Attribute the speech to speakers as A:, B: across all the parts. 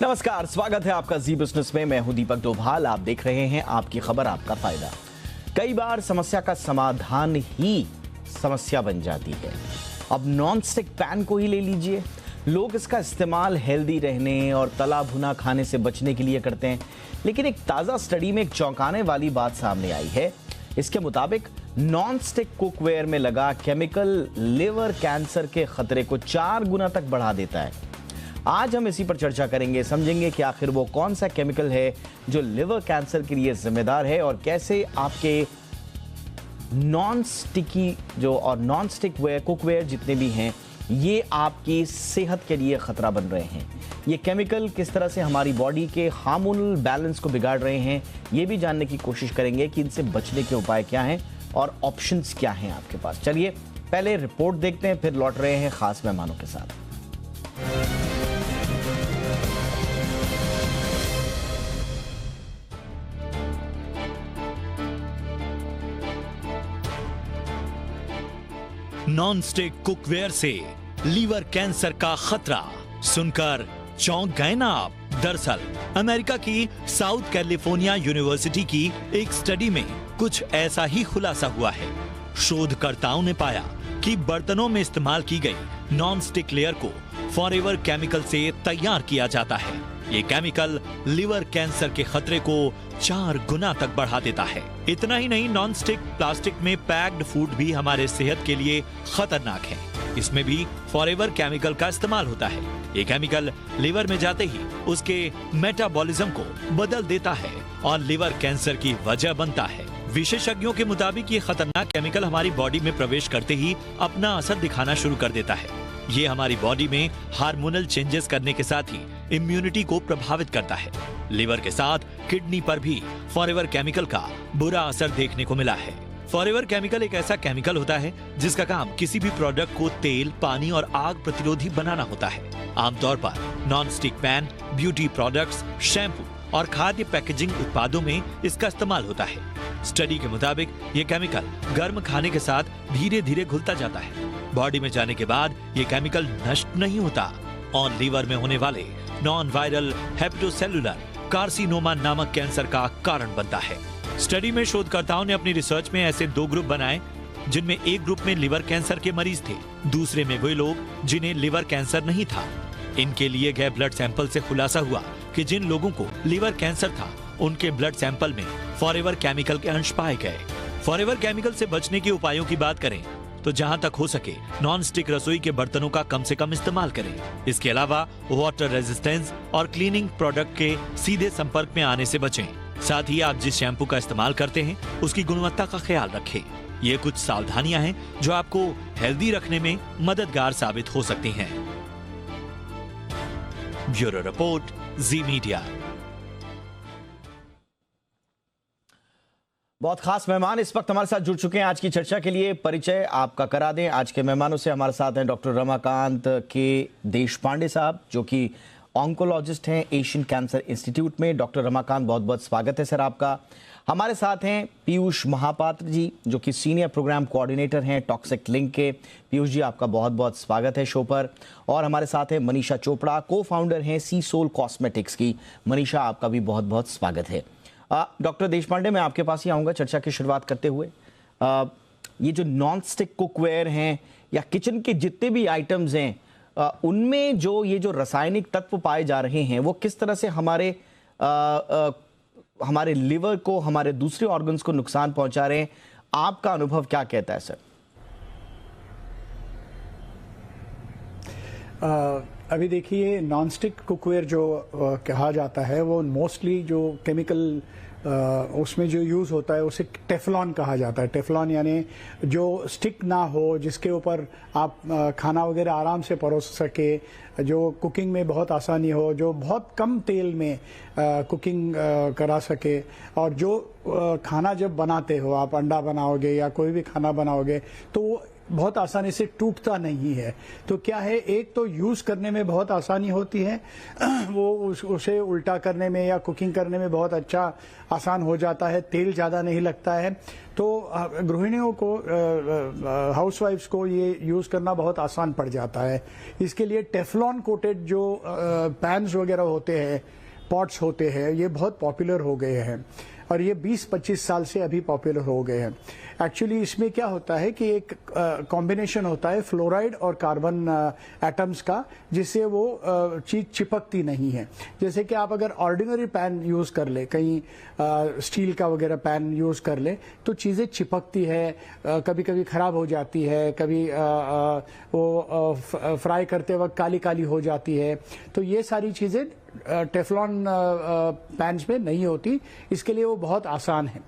A: नमस्कार, स्वागत है आपका जी बिजनेस में। मैं हूं दीपक डोभाल। आप देख रहे हैं आपकी खबर आपका फायदा। कई बार समस्या का समाधान ही समस्या बन जाती है। अब नॉन स्टिक पैन को ही ले लीजिए। लोग इसका इस्तेमाल हेल्दी रहने और तला भुना खाने से बचने के लिए करते हैं, लेकिन एक ताज़ा स्टडी में एक चौंकाने वाली बात सामने आई है। इसके मुताबिक नॉन स्टिक कुकवेयर में लगा केमिकल लिवर कैंसर के खतरे को 4 गुना तक बढ़ा देता है। आज हम इसी पर चर्चा करेंगे, समझेंगे कि आखिर वो कौन सा केमिकल है जो लिवर कैंसर के लिए जिम्मेदार है और कैसे आपके नॉन स्टिक कुकवेयर जितने भी हैं ये आपकी सेहत के लिए खतरा बन रहे हैं। ये केमिकल किस तरह से हमारी बॉडी के हार्मोनल बैलेंस को बिगाड़ रहे हैं, ये भी जानने की कोशिश करेंगे कि इनसे बचने के उपाय क्या हैं और ऑप्शंस क्या हैं आपके पास। चलिए पहले रिपोर्ट देखते हैं, फिर लौट रहे हैं खास मेहमानों के साथ।
B: नॉन स्टिक कुकवेयर से लीवर कैंसर का खतरा सुनकर चौंक गए ना आप? दरअसल अमेरिका की साउथ कैलिफोर्निया यूनिवर्सिटी की एक स्टडी में कुछ ऐसा ही खुलासा हुआ है। शोधकर्ताओं ने पाया कि बर्तनों में इस्तेमाल की गई नॉन स्टिक लेयर को फॉरएवर केमिकल से तैयार किया जाता है। ये केमिकल लिवर कैंसर के खतरे को 4 गुना तक बढ़ा देता है। इतना ही नहीं, नॉन स्टिक प्लास्टिक में पैक्ड फूड भी हमारे सेहत के लिए खतरनाक है। इसमें भी फॉरएवर केमिकल का इस्तेमाल होता है। ये केमिकल लिवर में जाते ही उसके मेटाबॉलिज्म को बदल देता है और लिवर कैंसर की वजह बनता है। विशेषज्ञों के मुताबिक ये खतरनाक केमिकल हमारी बॉडी में प्रवेश करते ही अपना असर दिखाना शुरू कर देता है। ये हमारी बॉडी में हार्मोनल चेंजेस करने के साथ ही इम्यूनिटी को प्रभावित करता है। लिवर के साथ किडनी पर भी फॉरएवर केमिकल का बुरा असर देखने को मिला है। फॉरएवर केमिकल एक ऐसा केमिकल होता है जिसका काम किसी भी प्रोडक्ट को तेल, पानी और आग प्रतिरोधी बनाना होता है। आमतौर पर non stick pan, beauty products, shampoo और खाद्य पैकेजिंग उत्पादों में इसका इस्तेमाल होता है। स्टडी के मुताबिक ये केमिकल गर्म खाने के साथ धीरे धीरे घुलता जाता है। बॉडी में जाने के बाद ये केमिकल नष्ट नहीं होता और लीवर में होने वाले नॉन वायरल हेपेटोसेलुलर कार्सिनोमा नामक कैंसर का कारण बनता है। स्टडी में शोधकर्ताओं ने अपनी रिसर्च में ऐसे 2 ग्रुप बनाए, जिनमें एक ग्रुप में लिवर कैंसर के मरीज थे, दूसरे में वे लोग जिन्हें लिवर कैंसर नहीं था। इनके लिए गए ब्लड सैंपल से खुलासा हुआ कि जिन लोगों को लिवर कैंसर था उनके ब्लड सैंपल में फॉरएवर केमिकल के अंश पाए गए। फॉरएवर केमिकल से बचने के उपायों की बात करें तो जहां तक हो सके नॉन स्टिक रसोई के बर्तनों का कम से कम इस्तेमाल करें। इसके अलावा वाटर रेजिस्टेंस और क्लीनिंग प्रोडक्ट के सीधे संपर्क में आने से बचें। साथ ही आप जिस शैम्पू का इस्तेमाल करते हैं उसकी गुणवत्ता का ख्याल रखें। ये कुछ सावधानियां हैं जो आपको हेल्दी रखने में मददगार साबित हो सकती हैं। ब्यूरो रिपोर्ट, जी मीडिया।
A: बहुत खास मेहमान इस वक्त हमारे साथ जुड़ चुके हैं आज की चर्चा के लिए। परिचय आपका करा दें आज के मेहमानों से। हमारे साथ हैं डॉक्टर रमाकांत के देशपांडे साहब, जो कि ऑन्कोलॉजिस्ट हैं एशियन कैंसर इंस्टीट्यूट में। डॉक्टर रमाकांत, बहुत बहुत स्वागत है सर आपका। हमारे साथ हैं पीयूष महापात्र जी, जो कि सीनियर प्रोग्राम कोऑर्डिनेटर हैं टॉक्सिक लिंक के। पीयूष जी, आपका बहुत बहुत स्वागत है शो पर। और हमारे साथ हैं मनीषा चोपड़ा, को फाउंडर हैं सी सोल कॉस्मेटिक्स की। मनीषा, आपका भी बहुत बहुत स्वागत है। डॉक्टर देशपांडे, मैं आपके पास ही आऊँगा चर्चा की शुरुआत करते हुए। ये जो नॉन स्टिक कुकवेयर हैं या किचन के जितने भी आइटम्स हैं, उनमें जो ये जो रासायनिक तत्व पाए जा रहे हैं वो किस तरह से हमारे लिवर को, हमारे दूसरे ऑर्गन्स को नुकसान पहुंचा रहे हैं, आपका अनुभव क्या कहता है सर?
C: अभी देखिए, नॉन स्टिक कुकवेयर जो कहा जाता है वो मोस्टली जो केमिकल उसमें जो यूज़ होता है उसे टेफलॉन कहा जाता है। टेफलॉन यानी जो स्टिक ना हो, जिसके ऊपर आप खाना वगैरह आराम से परोस सके, जो कुकिंग में बहुत आसानी हो, जो बहुत कम तेल में कुकिंग करा सके, और जो खाना जब बनाते हो, आप अंडा बनाओगे या कोई भी खाना बनाओगे तो बहुत आसानी से टूटता नहीं है। तो क्या है, एक तो यूज करने में बहुत आसानी होती है, वो उसे उल्टा करने में या कुकिंग करने में बहुत अच्छा आसान हो जाता है, तेल ज्यादा नहीं लगता है। तो गृहिणियों को, हाउसवाइफ्स को ये यूज करना बहुत आसान पड़ जाता है। इसके लिए टेफ्लॉन कोटेड जो पैन्स वगैरह होते हैं, पॉट्स होते हैं, ये बहुत पॉपुलर हो गए हैं और ये 20-25 साल से अभी पॉपुलर हो गए हैं। एक्चुअली इसमें क्या होता है कि एक कॉम्बिनेशन होता है फ्लोराइड और कार्बन एटम्स का, जिससे वो चीज चिपकती नहीं है। जैसे कि आप अगर ऑर्डिनरी पैन यूज कर ले, कहीं स्टील का वगैरह पैन यूज कर ले, तो चीजें चिपकती है, कभी कभी खराब हो जाती है, कभी वो फ्राई करते वक्त काली काली हो जाती है। तो ये सारी चीजें टेफ्लॉन पैन्स में नहीं होती, इसके लिए वो बहुत आसान है।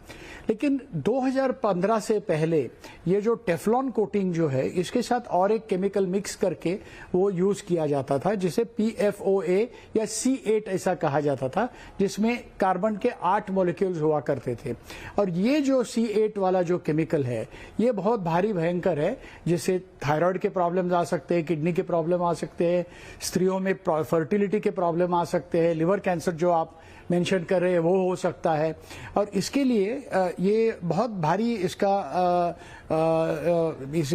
C: लेकिन 2015 से पहले ये जो टेफ्लॉन कोटिंग जो है, इसके साथ और एक केमिकल मिक्स करके वो यूज किया जाता था, जिसे PFOA या C8 ऐसा कहा जाता था, जिसमें कार्बन के 8 मॉलिक्यूल्स हुआ करते थे। और ये जो C8 वाला जो केमिकल है, ये बहुत भारी भयंकर है, जिससे थायराइड के प्रॉब्लम्स आ सकते हैं, किडनी के प्रॉब्लम आ सकते हैं, स्त्रियों में फर्टिलिटी के प्रॉब्लम आ सकते हैं, लिवर कैंसर जो आप मेंशन कर रहे हैं वो हो सकता है। और इसके लिए ये बहुत भारी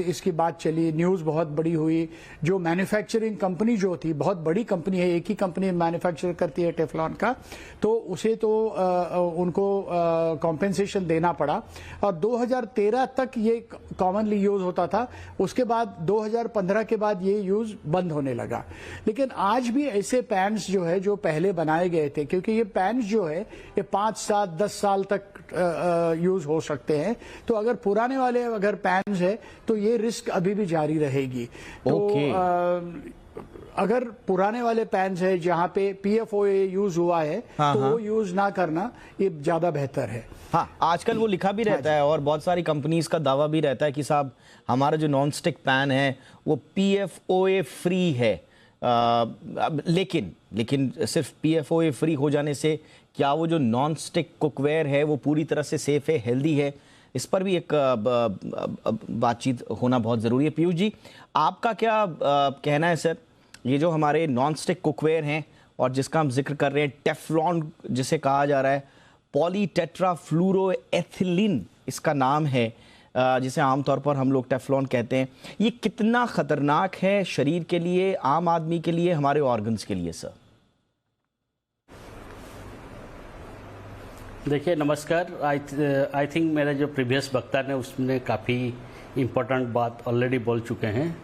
C: इसकी बात चली, न्यूज बहुत बड़ी हुई। जो मैन्युफैक्चरिंग कंपनी जो थी, बहुत बड़ी कंपनी है, एक ही कंपनी मैन्युफैक्चर करती है टेफ्लॉन का, तो उसे तो उनको कॉम्पेंसेशन देना पड़ा। और 2013 तक ये कॉमनली यूज होता था, उसके बाद 2015 के बाद ये यूज बंद होने लगा। लेकिन आज भी ऐसे पैन्स जो है, जो पहले बनाए गए थे, क्योंकि ये पैन्स जो है ये 5, 7, 10 साल तक यूज हो सकते हैं, तो अगर पुराने वाले अगर पैन्स है तो ये रिस्क अभी भी जारी रहेगी। तो अगर पुराने वाले पैन्स है जहां पे PFOA यूज हुआ है, तो वो यूज ना करना ये ज्यादा बेहतर है।
A: हाँ, आजकल वो लिखा भी रहता है और बहुत सारी कंपनीज का दावा भी रहता है कि साहब हमारा जो नॉन स्टिक पैन है वो PFOA फ्री है। लेकिन सिर्फ PFOA फ्री हो जाने से क्या वो जो नॉन स्टिक कुकवेयर है वो पूरी तरह से सेफ है, हेल्दी है? इस पर भी एक बातचीत होना बहुत ज़रूरी है। पीयूष जी, आपका क्या कहना है सर? ये जो हमारे नॉन स्टिक कुकवेयर हैं और जिसका हम जिक्र कर रहे हैं, टेफ्लॉन जिसे कहा जा रहा है, पॉलीटेट्राफ्लूरोएथिलीन इसका नाम है, जिसे आमतौर पर हम लोग टेफ्लॉन कहते हैं, ये कितना खतरनाक है शरीर के लिए, आम आदमी के लिए, हमारे ऑर्गन्स के लिए सर?
D: देखिए, नमस्कार। आई थिंक मेरा जो प्रीवियस वक्ता ने उसने काफ़ी इम्पोर्टेंट बात ऑलरेडी बोल चुके हैं।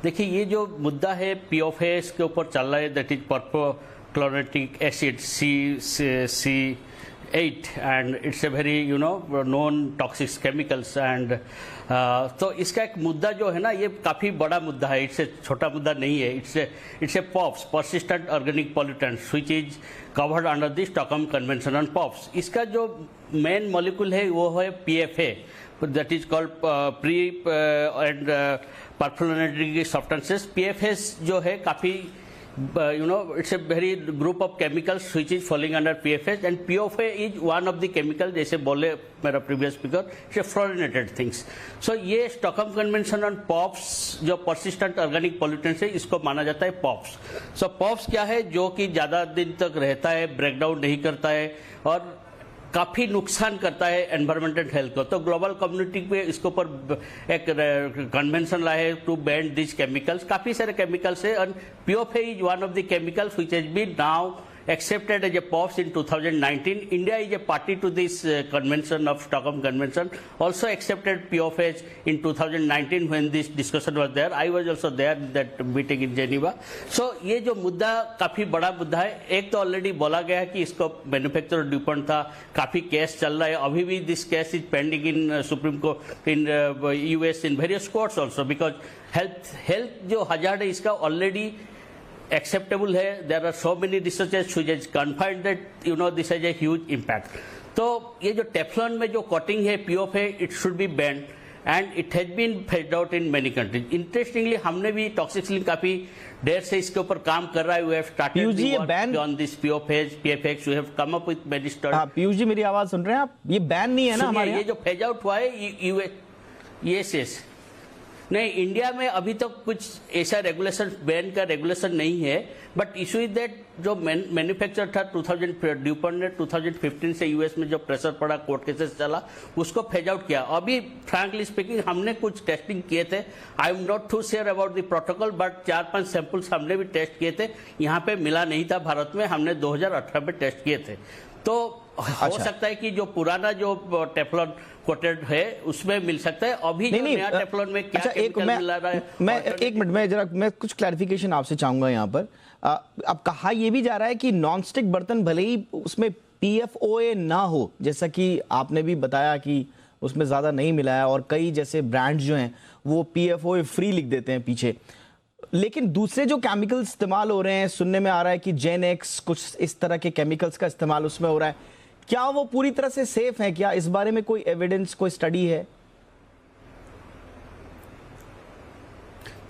D: देखिए, ये जो मुद्दा है PFOA के ऊपर चल रहा है, that is perchloric acid C8, and it's a very known toxic chemicals, and तो इसका एक मुद्दा जो है ना, ये काफ़ी बड़ा मुद्दा है, इससे छोटा मुद्दा नहीं है। It's a POPs, persistent organic pollutants, which is covered under the Stockholm Convention on POPs। इसका जो मेन मॉलिक्यूल है वो है PFA, that is called pre and perfluorinating substances। PFAs जो है काफ़ी it's a very group of chemicals which is falling under PFAs, and PFA is one of the chemicals, जैसे बोले मेरा previous speaker, it's a fluorinated things। So ये Stockholm Convention on POPs जो persistent organic pollutants है, इसको माना जाता है POPs। So POPs क्या है? जो कि ज़्यादा दिन तक रहता है, ब्रेकडाउन नहीं करता है और काफ़ी नुकसान करता है एनवायरमेंटल हेल्थ को। तो ग्लोबल कम्युनिटी पे इसके ऊपर एक कन्वेंशन लाए है टू बैन दिस केमिकल्स। काफ़ी सारे केमिकल्स है, and PFA is one of the chemicals which has been now accepted as a POPs in 2019. India is a party to this convention of Stockholm Convention, also accepted PFAs in 2019 when this discussion was there. I was also there in that meeting in Geneva. So ये जो मुद्दा काफ़ी बड़ा मुद्दा है। एक तो already बोला गया है कि इसको मैन्युफैक्चरर ड्यूपॉन्ट था, काफ़ी केस चल रहा है, अभी भी this case is pending in supreme court in US in various courts also, because health जो हजार्ड है इसका ऑलरेडी acceptable है। There are so many researchers who just confirmed that this has a huge impact। तो ये जो Teflon में जो coating है PFA, it should be banned and it has been phased out in many countries। Interestingly हमने भी toxic link काफी देर से इसके ऊपर काम कर रहा है। We have started the work on this PFAs। We have come up with many studies।
A: Piyush ji मेरी आवाज सुन रहे हैं आप? ये बैन नहीं है ना हमारे?
D: ये जो फेज आउट हुआ है, yes नहीं, इंडिया में अभी तो कुछ ऐसा रेगुलेशन, बैन का रेगुलेशन नहीं है, बट इशू इज दैट जो मैन्युफैक्चर था 2000 ड्यूपॉन्ट ने 2015 से यूएस में जो प्रेशर पड़ा, कोर्ट केसेस चला, उसको फेज आउट किया। अभी फ्रैंकली स्पीकिंग हमने कुछ टेस्टिंग किए थे, I am not to share about the protocol, but 4-5 samples हमने भी टेस्ट किए थे, यहाँ पे मिला नहीं था भारत में, हमने 2018 में टेस्ट किए थे। तो हो सकता है कि जो पुराना जो टेफ्लॉन कोटेड है उसमें मिल सकता है, अभी जो नया टेफ्लॉन में क्या केमिकल मिला रहा है।
A: मैं एक मिनट में जरा मैं कुछ क्लैरिफिकेशन आपसे चाहूंगा यहाँ पर। अब कहा यह भी जा रहा है कि नॉनस्टिक बर्तन भले ही उसमें PFOA ना हो, जैसा कि आपने भी बताया कि उसमें ज्यादा नहीं मिला है, और कई जैसे ब्रांड्स जो हैं वो PFOA फ्री लिख देते हैं पीछे, लेकिन दूसरे जो केमिकल्स इस्तेमाल हो रहे हैं, सुनने में आ रहा है कि जेनेक्स कुछ इस तरह के केमिकल्स का इस्तेमाल उसमें हो रहा है, क्या वो पूरी तरह से सेफ है? क्या इस बारे में कोई एविडेंस, कोई स्टडी है?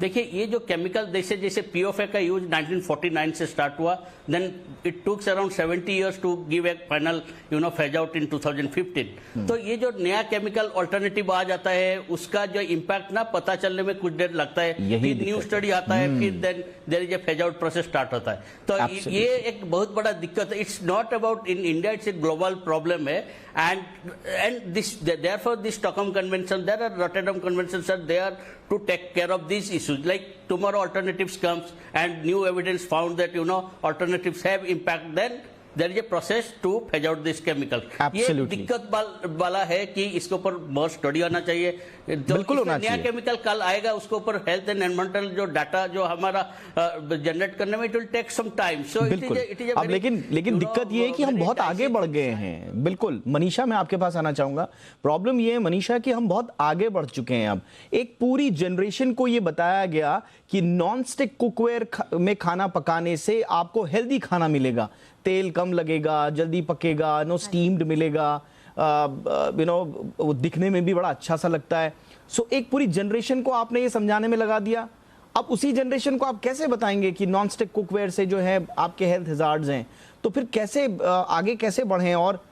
D: देखिए, ये जो केमिकल जैसे PFOA का यूज 1949 से स्टार्ट हुआ, then it took around 70 years to give a final phase out in 2015। तो ये जो नया केमिकल ऑल्टरनेटिव आ जाता है, उसका जो इम्पैक्ट ना पता चलने में कुछ देर लगता है, फिर न्यू स्टडी आता है, फिर then there is a phase out process start होता है। तो ये एक बहुत बड़ा दिक्कत है। It's not about in India, it's a global problem है, and this therefore this Stockholm Convention, there are Rotterdam Conventions are there to take care of these issues. Like tomorrow alternatives comes and new evidence found that alternatives have impact, then there is a process to phase out this chemical. ये दिक्कत वाला है कि इसके ऊपर बहुत study आना चाहिए।
A: बिल्कुल होना चाहिए।
D: नया केमिकल कल आएगा, उसके ऊपर हेल्थ एंड एनवायरमेंटल जो डाटा जो हमारा जनरेट करने में it will take some time. So it is
A: अब लेकिन दिक्कत ये है कि हम बहुत आगे बढ़ गए हैं। बिल्कुल मनीषा, मैं आपके पास आना चाहूंगा। प्रॉब्लम ये है मनीषा कि हम बहुत आगे बढ़ चुके हैं। अब एक पूरी जनरेशन को ये बताया गया कि नॉन स्टिक कुकवेयर में खाना पकाने से आपको हेल्दी खाना मिलेगा, तेल कम लगेगा, जल्दी पकेगा, नो स्टीम्ड मिलेगा, वो दिखने में भी बड़ा अच्छा सा लगता है। सो एक पूरी जनरेशन को आपने ये समझाने में लगा दिया। अब उसी जनरेशन को आप कैसे बताएंगे कि नॉन स्टिक कुकवेयर से जो है आपके हेल्थ हैजार्ड्स हैं? तो फिर कैसे आगे कैसे बढ़ें? और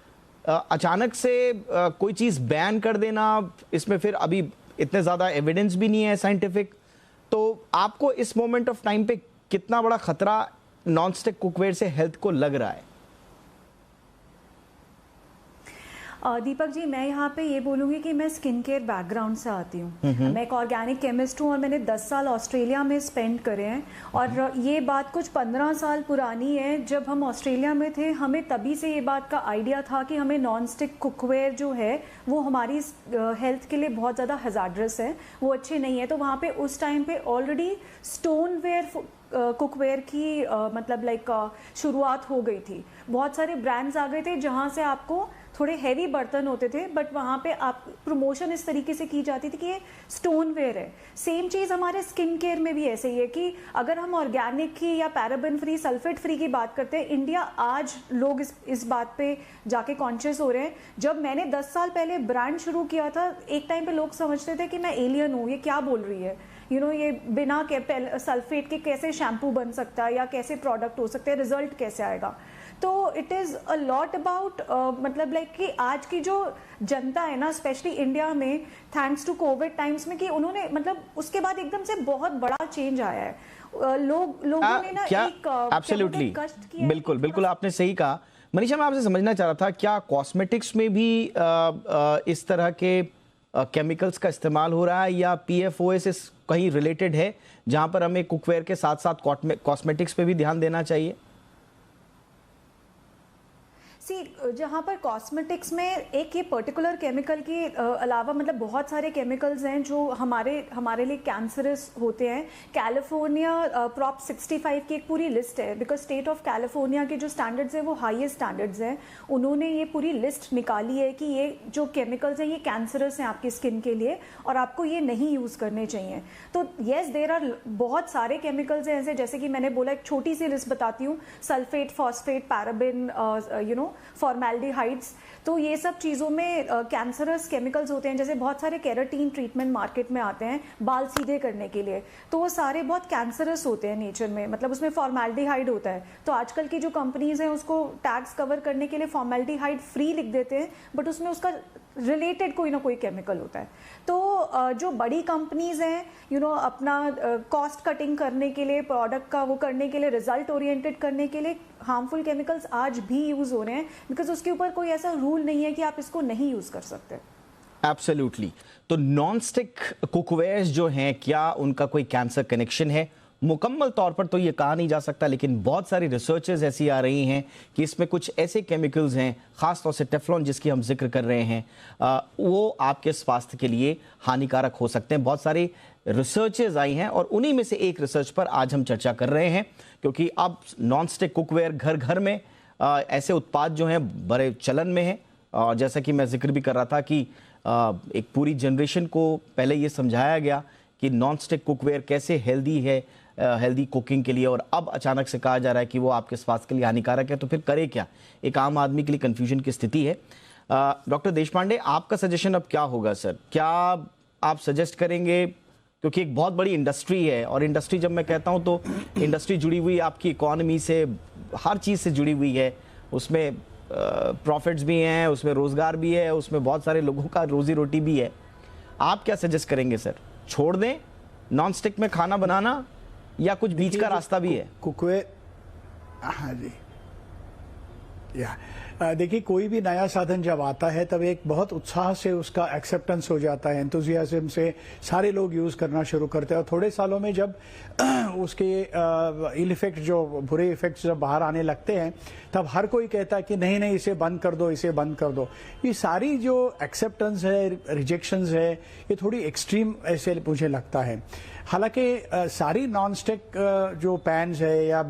A: अचानक से कोई चीज बैन कर देना, इसमें फिर अभी इतने ज्यादा एविडेंस भी नहीं है साइंटिफिक, तो आपको इस मोमेंट ऑफ टाइम पे कितना बड़ा खतरा नॉन स्टिक कुकवेयर से हेल्थ को लग रहा है?
E: दीपक जी, मैं यहाँ पे ये बोलूँगी कि मैं स्किन केयर बैकग्राउंड से आती हूँ। मैं एक ऑर्गेनिक केमिस्ट हूँ और मैंने 10 साल ऑस्ट्रेलिया में स्पेंड करे हैं। और ये बात कुछ 15 साल पुरानी है। जब हम ऑस्ट्रेलिया में थे, हमें तभी से ये बात का आइडिया था कि हमें नॉन स्टिक कुकवेयर जो है वो हमारी हेल्थ के लिए बहुत ज़्यादा हज़ार्डस है, वो अच्छे नहीं है। तो वहाँ पे उस टाइम पे ऑलरेडी स्टोनवेयर कुकवेयर की मतलब शुरुआत हो गई थी। बहुत सारे ब्रांड्स आ गए थे जहाँ से आपको थोड़े हैवी बर्तन होते थे, बट वहाँ पे आप प्रमोशन इस तरीके से की जाती थी कि ये स्टोनवेयर है। सेम चीज़ हमारे स्किन केयर में भी ऐसे ही है कि अगर हम ऑर्गेनिक की या पैराबेन फ्री, सल्फेट फ्री की बात करते हैं, इंडिया आज लोग इस बात पे जाके कॉन्शियस हो रहे हैं। जब मैंने 10 साल पहले ब्रांड शुरू किया था, एक टाइम पे लोग समझते थे कि मैं एलियन हूँ, ये क्या बोल रही है, ये बिना सल्फेट के कैसे शैम्पू बन सकता है या कैसे प्रोडक्ट हो सकते हैं, रिजल्ट कैसे आएगा। तो it is a lot about कि आज की जो जनता है ना, स्पेशली इंडिया में, थैंक्स टू कोविड टाइम्स में, कि उन्होंने उसके बाद एकदम से बहुत बड़ा चेंज आया है। लोगों ने ना एक
A: एब्सोल्युटली, बिल्कुल आपने सही कहा। मनीषा, मैं आपसे समझना चाह रहा था, क्या कॉस्मेटिक्स में भी इस तरह के केमिकल्स का इस्तेमाल हो रहा है, या PFOA से कहीं रिलेटेड है जहां पर हमें कुकवेयर के साथ साथ कॉस्मेटिक्स पे भी ध्यान देना चाहिए?
E: जहाँ पर कॉस्मेटिक्स में एक ये पर्टिकुलर केमिकल के अलावा बहुत सारे केमिकल्स हैं जो हमारे लिए कैंसरस होते हैं। कैलिफोर्निया प्रॉप 65 की एक पूरी लिस्ट है, बिकॉज स्टेट ऑफ कैलिफोर्निया के जो स्टैंडर्ड्स हैं वो हाईएस्ट स्टैंडर्ड्स हैं। उन्होंने ये पूरी लिस्ट निकाली है कि ये जो केमिकल्स हैं ये कैंसरस हैं आपकी स्किन के लिए और आपको ये नहीं यूज़ करने चाहिए। तो येस, देयर आर बहुत सारे केमिकल्स हैं ऐसे, जैसे कि मैंने बोला, एक छोटी सी लिस्ट बताती हूँ, सल्फेट, फॉस्फेट, पैराबिन, फॉर्मेल्डिहाइड्स। तो ये सब चीज़ों में कैंसरस केमिकल्स होते हैं। जैसे बहुत सारे केराटिन ट्रीटमेंट मार्केट में आते हैं बाल सीधे करने के लिए, तो वो सारे बहुत कैंसरस होते हैं नेचर में, उसमें फॉर्मेल्डिहाइड होता है। तो आजकल की जो कंपनीज हैं उसको टैग्स कवर करने के लिए फॉर्मेल्डिहाइड फ्री लिख देते हैं, बट उसमें उसका रिलेटेड कोई ना कोई केमिकल होता है। तो जो बड़ी कंपनीज हैं अपना कॉस्ट कटिंग करने के लिए, प्रोडक्ट का वो करने के लिए, रिजल्ट ओरिएंटेड करने के लिए हार्मफुल केमिकल्स आज भी यूज हो रहे हैं, बिकॉज उसके ऊपर कोई ऐसा रूल नहीं है कि आप इसको नहीं यूज कर सकते।
A: एब्सोल्युटली। तो नॉन स्टिक कुकवेयर्स जो हैं, क्या उनका कोई कैंसर कनेक्शन है? मुकम्मल तौर पर तो ये कहा नहीं जा सकता, लेकिन बहुत सारी रिसर्चेस ऐसी आ रही हैं कि इसमें कुछ ऐसे केमिकल्स हैं, खासतौर से टेफ्लॉन जिसकी हम जिक्र कर रहे हैं, वो आपके स्वास्थ्य के लिए हानिकारक हो सकते हैं। बहुत सारी रिसर्चेस आई हैं और उन्हीं में से एक रिसर्च पर आज हम चर्चा कर रहे हैं, क्योंकि अब नॉन स्टिक कुकवेयर घर घर में ऐसे उत्पाद जो हैं बड़े चलन में हैं। और जैसा कि मैं जिक्र भी कर रहा था कि एक पूरी जनरेशन को पहले ये समझाया गया कि नॉन स्टिक कुकवेयर कैसे हेल्दी है, हेल्दी कुकिंग के लिए, और अब अचानक से कहा जा रहा है कि वो आपके स्वास्थ्य के लिए हानिकारक है। तो फिर करे क्या? एक आम आदमी के लिए कंफ्यूजन की स्थिति है। डॉक्टर देशपांडे, आपका सजेशन अब क्या होगा सर? क्या आप सजेस्ट करेंगे, क्योंकि एक बहुत बड़ी इंडस्ट्री है, और इंडस्ट्री जब मैं कहता हूं तो इंडस्ट्री जुड़ी हुई आपकी इकोनॉमी से, हर चीज़ से जुड़ी हुई है, उसमें प्रॉफिट्स भी हैं, उसमें रोजगार भी है, उसमें बहुत सारे लोगों का रोजी रोटी भी है। आप क्या सजेस्ट करेंगे सर? छोड़ दें नॉन स्टिक में खाना बनाना, या कुछ बीच का रास्ता भी है?
C: कुकवेयर, हाँ जी, देखिए कोई भी नया साधन जब आता है तब एक बहुत उत्साह से उसका एक्सेप्टेंस हो जाता है, एंथुजियाज्म से सारे लोग यूज करना शुरू करते हैं, और थोड़े सालों में जब उसके इल इफेक्ट, जो बुरे इफेक्ट्स जब बाहर आने लगते हैं, तब हर कोई कहता है कि नहीं नहीं इसे बंद कर दो, इसे बंद कर दो। ये सारी जो एक्सेप्टेंस है, रिजेक्शंस है, ये थोड़ी एक्सट्रीम ऐसे मुझे लगता है। हालांकि सारी नॉन स्टिक जो पैन्स है या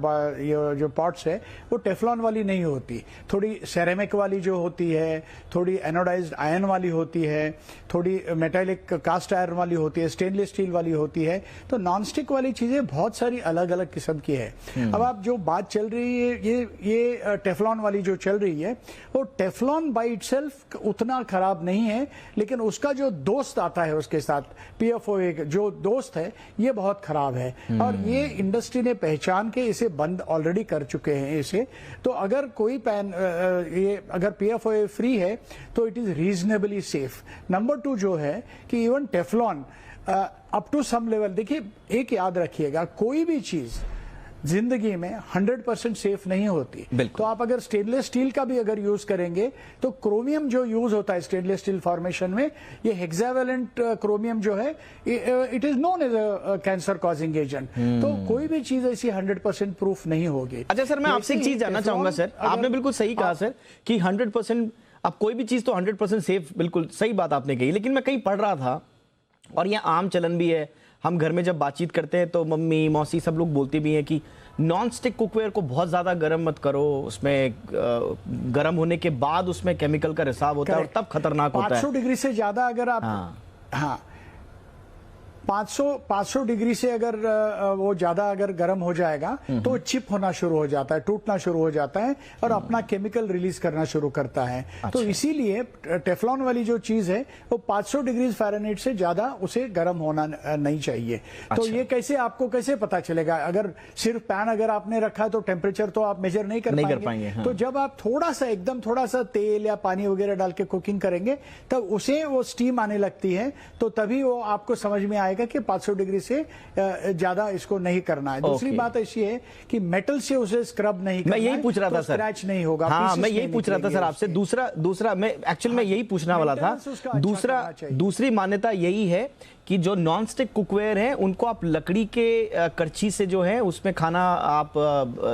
C: जो पॉट्स है वो टेफ्लॉन वाली नहीं होती, थोड़ी सेरेमिक वाली जो होती है, थोड़ी एनोडाइज्ड आयरन वाली होती है, थोड़ी मेटालिक कास्ट आयरन वाली होती है, स्टेनलेस स्टील वाली होती है। तो नॉन स्टिक वाली चीजें बहुत सारी अलग अलग किस्म की है। अब आप जो बात चल रही है, ये टेफ्लॉन वाली जो चल रही है, वो टेफ्लॉन बाय इटसेल्फ उतना खराब नहीं है, लेकिन उसका जो दोस्त आता है उसके साथ, PFOA जो दोस्त है, ये बहुत खराब है। और ये इंडस्ट्री ने पहचान के इसे बंद ऑलरेडी कर चुके हैं इसे। तो अगर कोई पैन ये अगर PFOA फ्री है तो it is reasonably safe. Number 2 जो है कि even Teflon up to some level, देखिए एक याद रखिएगा, कोई भी चीज जिंदगी में 100% सेफ नहीं होती। तो आप अगर स्टेनलेस स्टील का भी अगर यूज करेंगे तो क्रोमियम जो यूज होता है स्टेनलेस स्टील फॉर्मेशन में, ये हेक्सावेलेंट क्रोमियम जो है, it is known as a cancer causing agent. तो कोई भी चीज ऐसी 100% प्रूफ नहीं होगी।
A: अच्छा सर, मैं आपसे एक चीज जानना चाहूंगा सर, आपने बिल्कुल सही कहा सर कि 100%, अब कोई भी चीज तो 100% सेफ, बिल्कुल सही बात आपने कही, लेकिन मैं कहीं पढ़ रहा था, और यह आम चलन भी है, हम घर में जब बातचीत करते हैं तो मम्मी मौसी सब लोग बोलते भी हैं कि नॉन स्टिक कुकवेयर को बहुत ज्यादा गर्म मत करो, उसमें गर्म होने के बाद उसमें केमिकल का रिसाव होता है और तब खतरनाक होता है।
C: 500 डिग्री से ज्यादा अगर आप, हाँ 500 डिग्री से अगर वो ज्यादा अगर गर्म हो जाएगा तो चिप होना शुरू हो जाता है, टूटना शुरू हो जाता है और अपना केमिकल रिलीज करना शुरू करता है। तो इसीलिए टेफ्लॉन वाली जो चीज है वो 500 डिग्री फ़ारेनहाइट से ज्यादा उसे गर्म होना नहीं चाहिए। तो ये कैसे आपको कैसे पता चलेगा? अगर सिर्फ पैन अगर आपने रखा है तो टेम्परेचर तो आप मेजर नहीं कर पाएंगे। तो जब आप थोड़ा सा एकदम थोड़ा सा तेल या पानी वगैरह डाल के कुकिंग करेंगे तब उसे वो स्टीम आने लगती है, तो तभी वो आपको समझ में आएगा कि 500 डिग्री से ज्यादा इसको नहीं करना है। दूसरी बात ऐसी है कि मेटल से उसे स्क्रब नहीं करना है।
A: मैं यही पूछ रहा था सर,
C: स्क्रैच नहीं होगा।
A: हाँ, मैं यही पूछ रहा था सर आपसे। दूसरा मैं एक्चुअली मैं यही पूछना वाला था। दूसरी मान्यता यही है कि जो नॉन स्टिक कुकवेयर है उनको आप लकड़ी के करछी से जो है उसमें खाना आप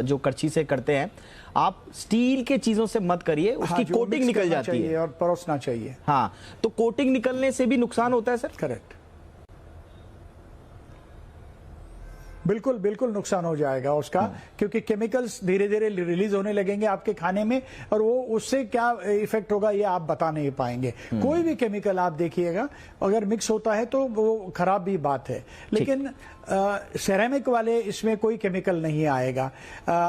A: जो करछी से करते हैं, आप स्टील के चीजों से मत करिए, उसकी कोटिंग निकल जाती है
C: और परोसना चाहिए।
A: हाँ, तो कोटिंग निकलने से भी नुकसान होता है सर?
C: करेक्ट, बिल्कुल बिल्कुल नुकसान हो जाएगा उसका, क्योंकि केमिकल्स धीरे धीरे रिलीज होने लगेंगे आपके खाने में, और वो उससे क्या इफेक्ट होगा ये आप बता नहीं पाएंगे। कोई भी केमिकल आप देखिएगा अगर मिक्स होता है तो वो खराब भी बात है, लेकिन सेरेमिक वाले इसमें कोई केमिकल नहीं आएगा।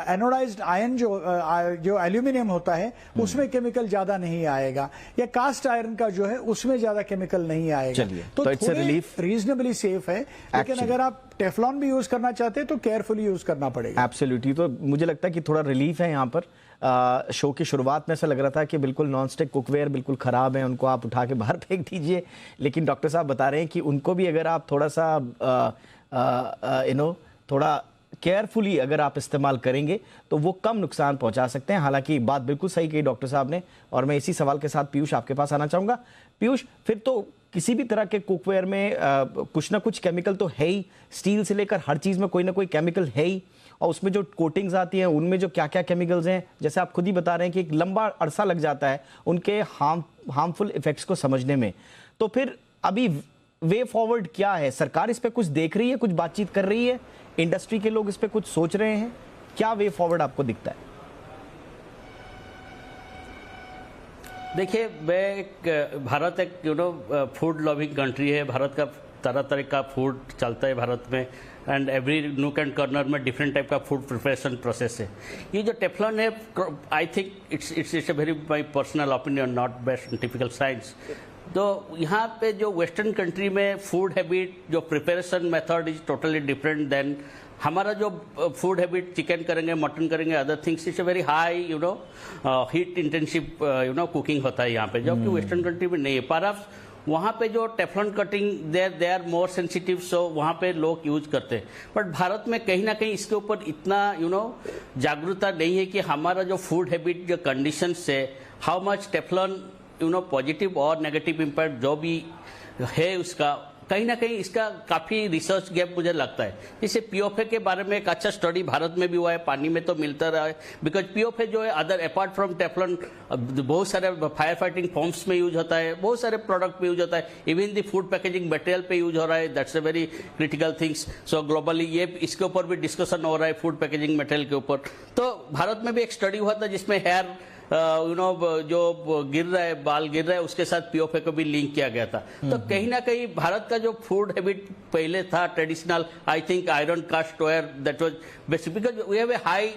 C: एनोडाइज्ड आयरन जो एल्यूमिनियम होता है उसमें केमिकल ज्यादा नहीं आएगा, या कास्ट आयरन का जो है उसमें ज्यादा केमिकल नहीं आएगा।
A: तो
C: थोड़े रीजनेबली सेफ है। लेकिन अगर आप टेफ्लॉन भी यूज करना करना चाहते हैं तो केयरफुली यूज करना पड़ेगा।
A: एब्सोल्युटली। तो मुझे लगता है कि थोड़ा रिलीफ है यहाँ पर। शो की शुरुआत में ऐसा लग रहा था कि बिल्कुल नॉन स्टिक कुकवेयर बिल्कुल ख़राब है, उनको आप उठा के बाहर फेंक दीजिए, लेकिन डॉक्टर साहब बता रहे हैं कि उनको भी अगर आप थोड़ा सा थोड़ा केयरफुली अगर आप इस्तेमाल करेंगे तो वो कम नुकसान पहुंचा सकते हैं। हालांकि बात बिल्कुल सही कही डॉक्टर साहब ने, और मैं इसी सवाल के साथ पीयूष आपके पास आना चाहूँगा। पीयूष, फिर तो किसी भी तरह के कुकवेयर में कुछ ना कुछ केमिकल तो है ही, स्टील से लेकर हर चीज़ में कोई ना कोई केमिकल है ही, और उसमें जो कोटिंग्स आती हैं उनमें जो क्या क्या केमिकल्स हैं, जैसे आप खुद ही बता रहे हैं कि एक लंबा अरसा लग जाता है उनके हार्मफुल इफेक्ट्स को समझने में। तो फिर अभी वे फॉरवर्ड क्या है? सरकार इस पे कुछ देख रही है, कुछ बातचीत कर रही है, इंडस्ट्री के लोग इस पे कुछ सोच रहे हैं, क्या वे फॉरवर्ड आपको दिखता है?
D: देखिए, भारत एक फूड लविंग कंट्री है। भारत का तरह तरह का फूड चलता है भारत में, and every nook and corner में डिफरेंट टाइप का फूड प्रिपरेशन प्रोसेस है। ये जो टेफ्लॉन है, I think it's a very my personal opinion, not based typical science. तो यहाँ पे जो वेस्टर्न कंट्री में फूड हैबिट, जो preparation method is totally different than हमारा जो फूड हैबिट, चिकन करेंगे, मटन करेंगे, other things, it's a very high heat intensive cooking होता है यहाँ पे, जो कि वेस्टर्न कंट्री में नहीं है। परहैप्स वहाँ पे जो Teflon cutting they are more sensitive, so वहाँ पे लोग यूज करते हैं। बट भारत में कहीं ना कहीं इसके ऊपर इतना जागरूकता नहीं है कि हमारा जो फूड हैबिट, जो कंडीशन है, हाउ मच टेफ्लॉन पॉजिटिव और नेगेटिव इम्पैक्ट जो भी है उसका, कहीं ना कहीं इसका काफ़ी रिसर्च गैप मुझे लगता है। जैसे पीओफए के बारे में एक अच्छा स्टडी भारत में भी हुआ है, पानी में तो मिलता रहा है, बिकॉज पीओफए जो है अदर अपार्ट फ्रॉम टेफ्लॉन बहुत सारे फायर फाइटिंग फॉर्म्स में यूज होता है, बहुत सारे प्रोडक्ट में यूज होता है, even the food packaging material पे यूज हो रहा है। That's a very critical things. So globally ये इसके ऊपर भी डिस्कशन हो रहा है, फूड पैकेजिंग मटेरियल के ऊपर। तो भारत में भी एक स्टडी हुआ था जिसमें हेयर जो गिर रहा है, बाल गिर रहा है, उसके साथ पीओफए को भी लिंक किया गया था। तो कहीं ना कहीं भारत का जो फूड हैबिट पहले था traditional, I think iron cast ware, that was basic, because we have a high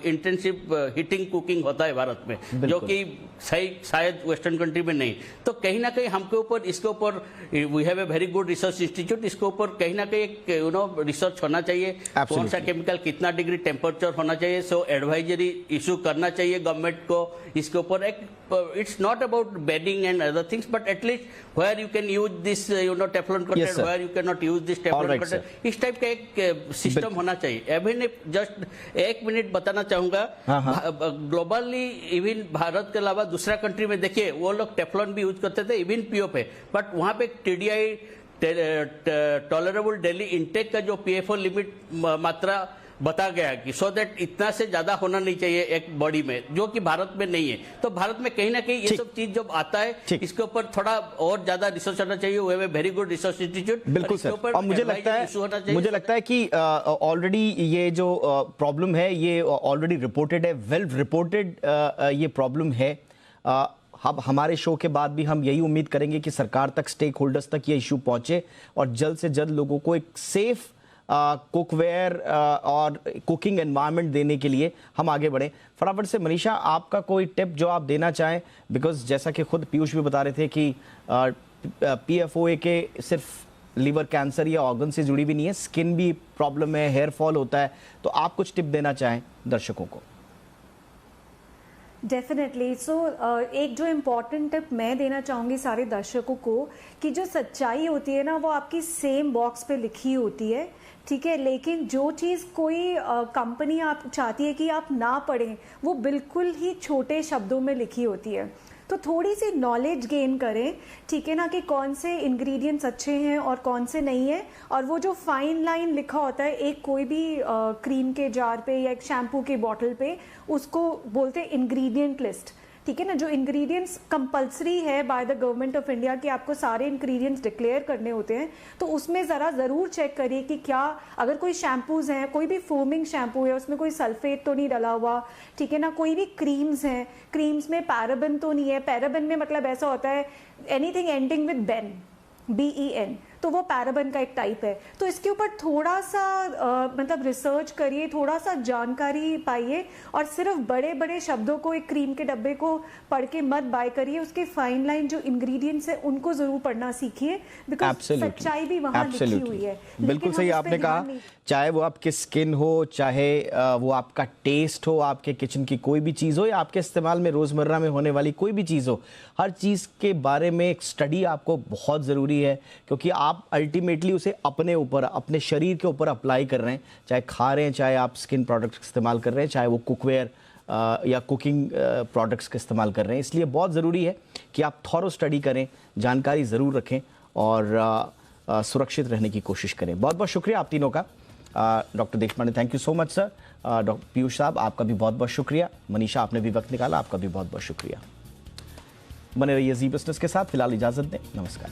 D: intensive heating cooking होता है भारत में, जो कि सही शायद वेस्टर्न कंट्री में नहीं। तो कहीं ना कहीं हमके ऊपर, इसके ऊपर we have a very good research institute, इसके ऊपर कहीं ना कहीं एक रिसर्च होना चाहिए, कौन सा केमिकल कितना डिग्री टेम्परेचर होना चाहिए। सो एडवाइजरी इशू करना चाहिए गवर्नमेंट को इसके ऊपर। एक it's not about banning and other things, but at least where you can use this Teflon content, where you can not use this Teflon content, इस टाइप का एक सिस्टम होना चाहिए। अभी ने जस्ट एक मिनट बताना चाहूंगा, ग्लोबली इवन भारत के अलावा दूसरा कंट्री में देखिए, वो लोग टेफ्लॉन भी यूज करते थे, इवन पीओफए, बट वहां पे टीडीआई टॉलरेबल डेली इंटेक का जो पीएफओ लिमिट मात्रा बता गया कि सो दैट इतना से ज्यादा होना नहीं चाहिए एक बॉडी में, जो कि भारत में नहीं है। तो भारत में कहीं ना कहीं ये सब चीज जब आता है, इसके ऊपर थोड़ा और ज्यादा रिसर्च होना चाहिए। वे वेरी गुड रिसर्च इंस्टीट्यूट,
A: बिल्कुल सर। और मुझे लगता है कि ऑलरेडी ये जो प्रॉब्लम है, ये ऑलरेडी रिपोर्टेड है, वेल रिपोर्टेड ये प्रॉब्लम है। अब हमारे शो के बाद भी हम यही उम्मीद करेंगे कि सरकार तक, स्टेक होल्डर्स तक ये इशू पहुंचे और जल्द से जल्द लोगों को एक सेफ कुकवेयर और कुकिंग एनवायरनमेंट देने के लिए हम आगे बढ़ें। फटाफट से मनीषा, आपका कोई टिप जो आप देना चाहें, बिकॉज जैसा कि खुद पीयूष भी बता रहे थे कि पीएफओए के सिर्फ लीवर कैंसर या ऑर्गन से जुड़ी भी नहीं है, स्किन भी प्रॉब्लम है, हेयर फॉल होता है, तो आप कुछ टिप देना चाहें दर्शकों को?
E: डेफिनेटली। सो एक जो इम्पॉर्टेंट टिप मैं देना चाहूँगी सारे दर्शकों को, कि जो सच्चाई होती है ना, वो आपकी सेम बॉक्स पे लिखी होती है, ठीक है, लेकिन जो चीज़ कोई कंपनी आप चाहती है कि आप ना पढ़ें, वो बिल्कुल ही छोटे शब्दों में लिखी होती है। तो थोड़ी सी नॉलेज गेन करें, ठीक है ना, कि कौन से इंग्रेडिएंट्स अच्छे हैं और कौन से नहीं है। और वो जो फाइन लाइन लिखा होता है एक कोई भी क्रीम के जार पे या एक शैम्पू की बॉटल पे, उसको बोलते हैं इंग्रेडिएंट लिस्ट, ठीक है ना, जो इंग्रेडिएंट्स कंपलसरी है by the government of India कि आपको सारे इंग्रेडिएंट्स डिक्लेयर करने होते हैं। तो उसमें ज़रूर चेक करिए कि क्या, अगर कोई शैम्पूज़ हैं, कोई भी फोमिंग शैम्पू है, उसमें कोई सल्फेट तो नहीं डला हुआ, ठीक है ना, कोई भी क्रीम्स हैं, क्रीम्स में पैराबेन तो नहीं है। पैराबेन में मतलब ऐसा होता है anything ending with Ben, BEN, तो वो पैराबन का एक टाइप है। तो इसके ऊपर थोड़ा सा मतलब रिसर्च करिए, थोड़ा सा जानकारी पाइए, और सिर्फ बड़े बड़े शब्दों को, एक क्रीम के डब्बे को पढ़ के मत बाय करिए। उसके फाइन लाइन जो इंग्रेडिएंट्स है उनको जरूर पढ़ना सीखिए, बिकॉज सच्चाई भी वहां लिखी हुई है।
A: बिल्कुल सही आपने कहा, चाहे वो आपकी स्किन हो, चाहे वो आपका टेस्ट हो, आपके किचन की कोई भी चीज़ हो, या आपके इस्तेमाल में रोज़मर्रा में होने वाली कोई भी चीज़ हो, हर चीज़ के बारे में एक स्टडी आपको बहुत ज़रूरी है, क्योंकि आप अल्टीमेटली उसे अपने ऊपर, अपने शरीर के ऊपर अप्लाई कर रहे हैं, चाहे खा रहे हैं, चाहे आप स्किन प्रोडक्ट्स इस्तेमाल कर रहे हैं, चाहे वो कुकवेयर या कुकिंग प्रोडक्ट्स का इस्तेमाल कर रहे हैं। इसलिए बहुत ज़रूरी है कि आप थॉरो स्टडी करें, जानकारी ज़रूर रखें और सुरक्षित रहने की कोशिश करें। बहुत बहुत शुक्रिया आप तीनों का। Doctor Deshpande, thank you so much sir. Doctor Piyush साहब, आपका भी बहुत बहुत शुक्रिया। मनीषा, आपने भी वक्त निकाला, आपका भी बहुत बहुत शुक्रिया। बने रहिए जी बिजनेस के साथ। फिलहाल इजाज़त दें, नमस्कार।